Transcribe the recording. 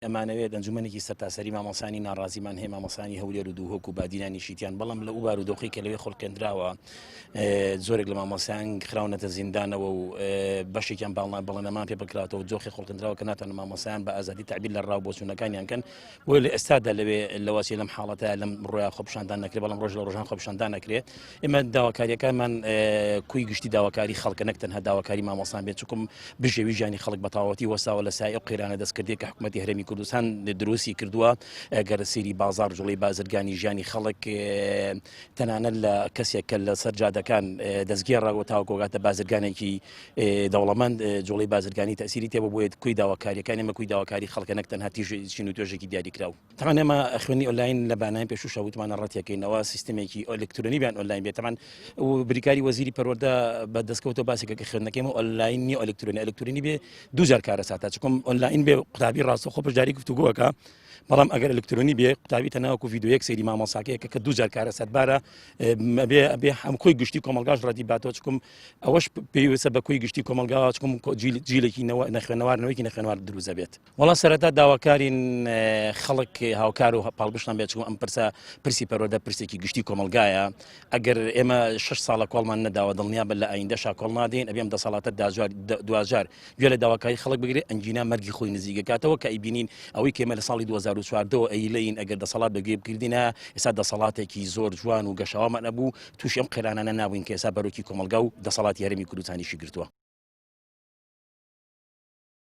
ئەمانەوێت ئەنجومەنێکی سەرتاسەری مامۆسانی ناڕازیمان هەیە مامۆسانی هەولێر و دووهۆک و بادینانی شیتیان بەڵام لە ئوبار و دۆخی کە لەوێ خۆڵکێنراوە زۆرێک لە مامۆسایان خراونەتە زیندانەوە و بەشێکیان باڵنا بەڵێنەمان پێ بکراتەوە جۆخی خۆڵکێنراوە کە ناتوانن مامۆسایان بە ئازادی تعبیر لە ڕاو بۆچوونەکانیان کەن بۆ لە ئێستادا لەوێ لەواسی لەم حاڵەتە لەم ڕۆیان خۆپشاندان نەکرێت بەڵام ڕۆژ لە ڕۆژان خۆپشاندان نەکرێت ئێمە داواکاریەکانمان کوی گشتی داواکاری خەڵکە نەک تەنها داواکاری مامۆسان بێت چووکم بژێوی ژیانی خەڵک بە تەواوەتی وەساوە لە سایە قێرانە دەستکردێک کە حکوومەتی هەرێمی کوردستان دروستی کردووە گەر سەیری بازار جوڵی بازرگانی ژیانی خەڵک تەنانەت لە کەسێک کە لە سەر جادەکان دەستگێڕەوە تاوەکۆگاتە بازرگانێکی دەوڵەمەند جوڵی بازرگانی تەسیری تێبە بۆیە کوی داواکاریەکان ئێمە کوی داواکاری خەڵکە نەک تەنها تیژین و توێژێکی دیاریکراوە تەمان ئێمە خوێنی ئۆنلاین لە بانای پێش و شەوتمانە ڕەتیەکەینەوە سیستمێکی ئەلکترۆنی بیان ئۆنلاین بێت تەمان و بریکاری وەزیری پەروەردە بە دەستکەوتەوە باسێکە کە خوێندنەکەیمە ئۆنلاین نیە ئەلکترۆنی بێ 2000 کارە ساتە چکم ئۆنلاین بێ قوتابی ڕاستەوخۆ بەشداری گفتوگۆەکە بەڵام ئەگەر ئەلکترۆنی بێ قوتابی تەناوەکو ڤیدۆیەک سەیری مامۆساکەیەکە کە 2000 کارە سەدبارە بێ هەم خۆی گشتی کۆمەلگاش ڕەتی باتەوە چکم ئەوەش پێویستە بە کوی گشتی کۆمەلگاوە چکم جیلێکی نەخوێنەوەرنەوەیکی نەخوێنوار دروزە بێت وەڵا سەرەتا داواکارین خەڵک هاوکار و پاڵبشتان بێت چکم ئەم پرسی پەروەردە پرسێکی گشتی کۆمەلگایە ئەگەر ئێمە 6 ساڵە کۆڵمان نەداوە دڵنیا بن لە ئایندەشا کۆڵ نادەین ئەبێم دەسەڵاتە دوجار گوێ لە داواکاری خەڵک بگرێت ئەنجینا مەرگی خۆی نزیکەکاتەوە کە ئەیبینین ئەوەی کێمە لە ساڵی 2014 ئەیلین ئەگەر دەسەڵات بەگوێ بکردینە ئێستا دەسەڵاتێکی زۆر جوان و گەشەوامان نەبوو تووشی ئەم قێرانانە نابووین کە ئێستا بەرۆکی کۆمەلگا و دەسەڵاتی هەرێمی کوردستانیشی گرتووە